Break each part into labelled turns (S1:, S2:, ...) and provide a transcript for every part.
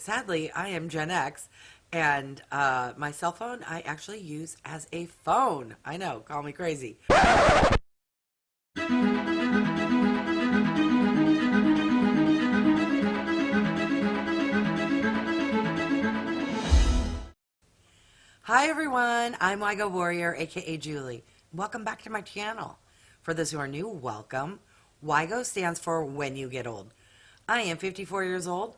S1: Sadly, I am Gen X, and my cell phone I actually use as a phone. I know, call me crazy. Hi everyone, I'm Wygo Warrior, aka Julie. Welcome back to my channel. For those who are new, welcome. Wygo stands for When You Get Old. I am 54 years old,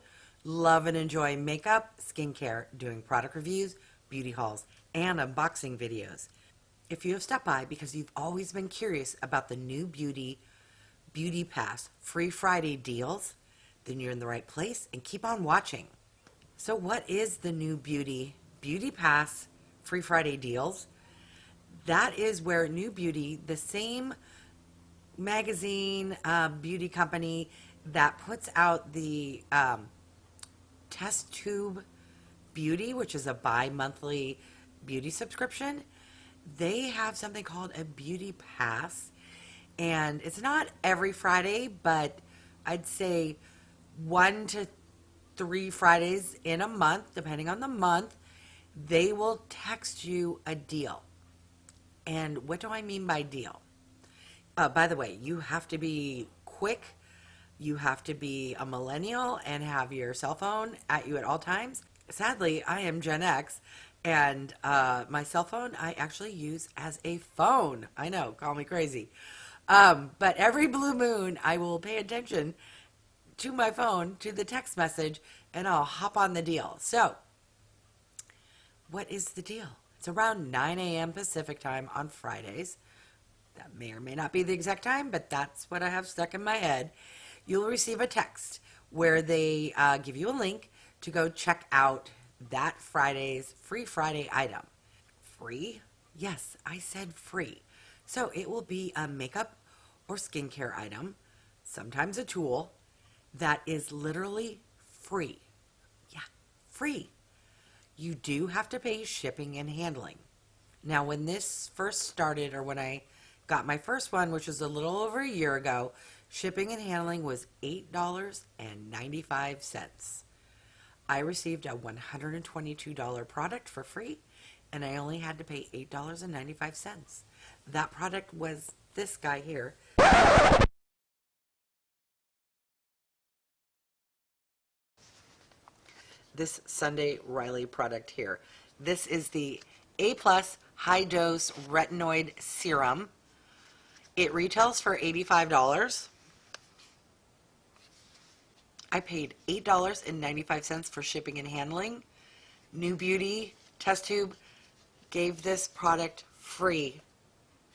S1: love and enjoy makeup, skincare, doing product reviews, beauty hauls, and unboxing videos. If you have stopped by because you've always been curious about the new BeautyPass Free Friday deals, then you're in the right place and keep on watching. So what is the new BeautyPass Free Friday deals? That is where New Beauty, the same magazine beauty company that puts out the Testtube Beauty, which is a bi-monthly beauty subscription, they have something called a Beauty Pass, and it's not every Friday, but I'd say 1 to 3 Fridays in a month, depending on the month, they will text you a deal. And what do I mean by deal? By the way, you have to be quick. You have to be a millennial and have your cell phone at you at all times. Sadly, I am Gen X, and my cell phone I actually use as a phone. I know, call me crazy. But every blue moon, I will pay attention to my phone, to the text message, and I'll hop on the deal. So, what is the deal? It's around 9 a.m. Pacific time on Fridays. That may or may not be the exact time, but that's what I have stuck in my head. You'll receive a text where they give you a link to go check out that Friday's Free Friday item. Free? Yes, I said free. So it will be a makeup or skincare item, sometimes a tool, that is literally free. Yeah, free. You do have to pay shipping and handling. Now, when this first started, or when I got my first one, which was a little over a year ago, shipping and handling was $8.95. I received a $122 product for free, and I only had to pay $8.95. That product was this guy here. This Sunday Riley product here. This is the A+ High Dose Retinoid Serum. It retails for $85. I paid $8.95 for shipping and handling. New Beauty, Testtube gave this product free,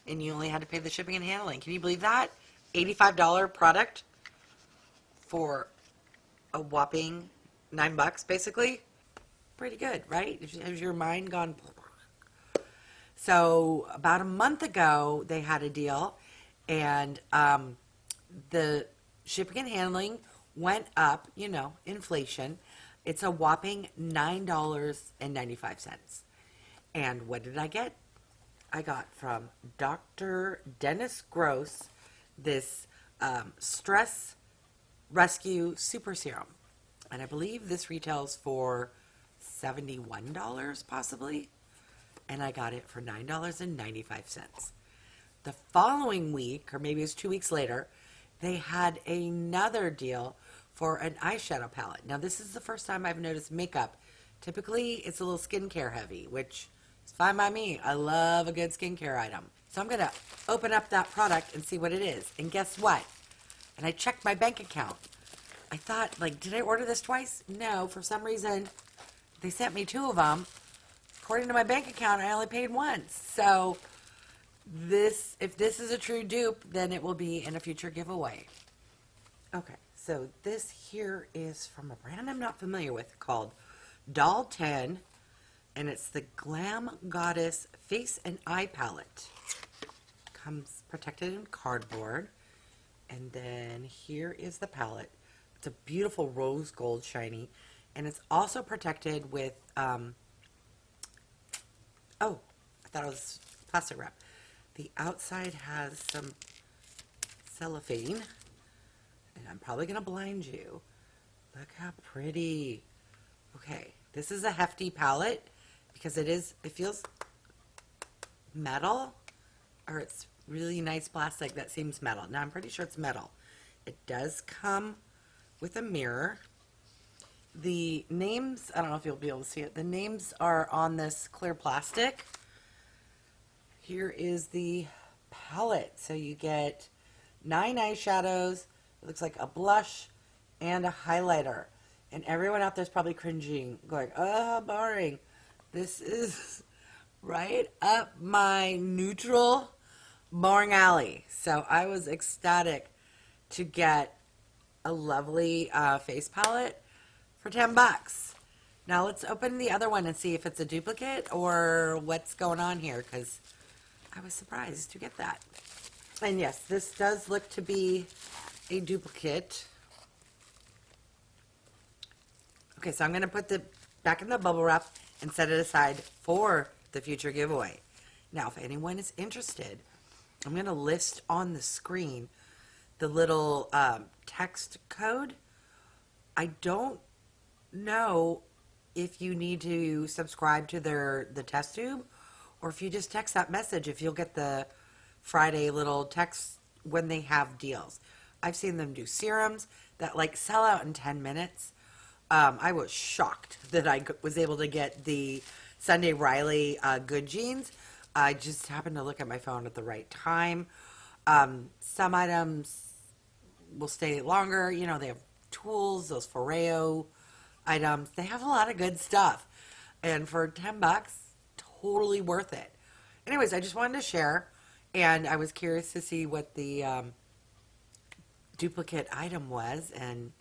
S1: and you only had to pay the shipping and handling. Can you believe that? $85 product for a whopping $9, basically. Pretty good, right? Has your mind gone? So about a month ago, they had a deal, and the shipping and handling went up, you know, inflation. It's a whopping $9.95. And what did I get? I got from Dr. Dennis Gross this Stress Rescue Super Serum. And I believe this retails for $71 possibly. And I got it for $9.95. The following week, or maybe it was 2 weeks later, they had another deal for an eyeshadow palette. Now, this is the first time I've noticed makeup. Typically, it's a little skincare heavy, which is fine by me. I love a good skincare item. So I'm going to open up that product and see what it is. And guess what? And I checked my bank account. I thought, like, did I order this twice? No, for some reason, they sent me 2 of them. According to my bank account, I only paid once. So if this is a true dupe, then it will be in a future giveaway. Okay, so this here is from a brand I'm not familiar with called Doll 10, and it's the Glam Goddess Face and Eye Palette. Comes protected in cardboard, and then here is the palette. It's a beautiful rose gold shiny, and it's also protected with, oh, I thought it was plastic wrap. The outside has some cellophane, and I'm probably going to blind you. Look how pretty. Okay, this is a hefty palette because it feels metal, or it's really nice plastic that seems metal. Now, I'm pretty sure it's metal. It does come with a mirror. The names, I don't know if you'll be able to see it. The names are on this clear plastic. Here is the palette. So you get 9 eyeshadows. It looks like a blush and a highlighter. And everyone out there's probably cringing, going, oh, boring. This is right up my neutral boring alley. So I was ecstatic to get a lovely face palette for $10. Now let's open the other one and see if it's a duplicate or what's going on here, because I was surprised to get that. And yes, this does look to be a duplicate. Okay, so I'm going to put it back in the bubble wrap and set it aside for the future giveaway. Now, if anyone is interested, I'm going to list on the screen the little text code. I don't know if you need to subscribe to the Testtube, or if you just text that message, if you'll get the Friday little text when they have deals. I've seen them do serums that like sell out in 10 minutes. I was shocked that I was able to get the Sunday Riley Good Jeans. I just happened to look at my phone at the right time. Some items will stay longer. You know, they have tools, those Foreo items. They have a lot of good stuff. And for $10, totally worth it. Anyways, I just wanted to share. And I was curious to see what the duplicate item was. And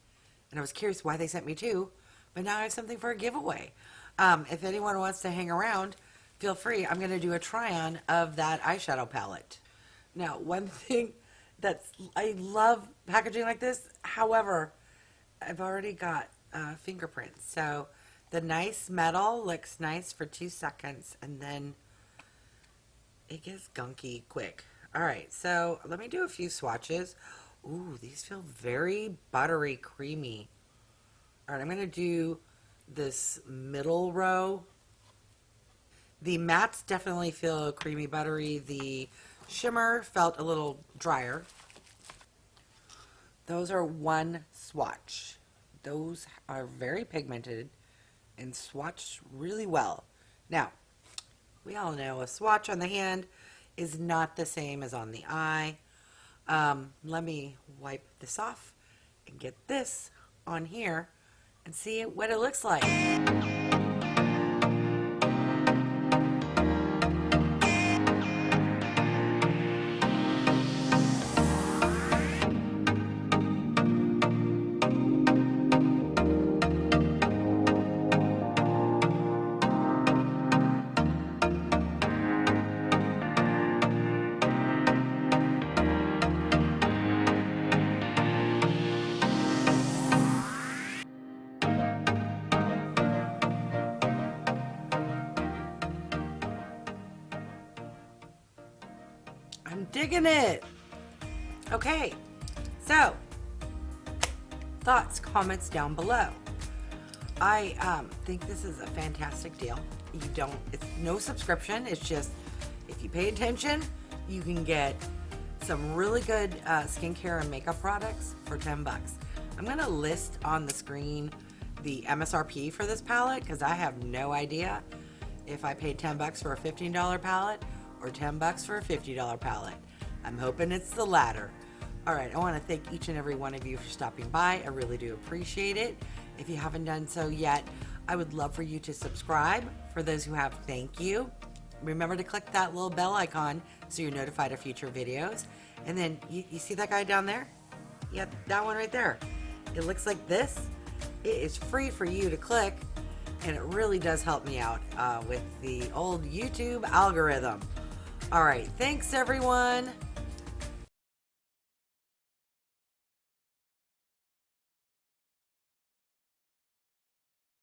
S1: I was curious why they sent me two. But now I have something for a giveaway. If anyone wants to hang around, feel free. I'm going to do a try-on of that eyeshadow palette. Now, one thing I love packaging like this. However, I've already got fingerprints. So the nice metal looks nice for 2 seconds, and then it gets gunky quick. All right, so let me do a few swatches. Ooh, these feel very buttery, creamy. All right, I'm going to do this middle row. The mattes definitely feel creamy, buttery. The shimmer felt a little drier. Those are one swatch. Those are very pigmented and swatched really well. Now, we all know a swatch on the hand is not the same as on the eye. Let me wipe this off and get this on here and see what it looks like. I'm digging it. Okay, so thoughts, comments down below. I think this is a fantastic deal. It's no subscription. It's just, if you pay attention, you can get some really good skincare and makeup products for $10. I'm gonna list on the screen the MSRP for this palette, because I have no idea if I paid $10 for a $15 palette or $10 for a $50 palette. I'm hoping it's the latter. All right, I want to thank each and every one of you for stopping by. I really do appreciate it. If you haven't done so yet, I would love for you to subscribe. For those who have, thank you. Remember to click that little bell icon so you're notified of future videos. And then you see that guy down there? Yeah, that one right there. It looks like this. It is free for you to click, and it really does help me out with the old YouTube algorithm. All right, thanks everyone.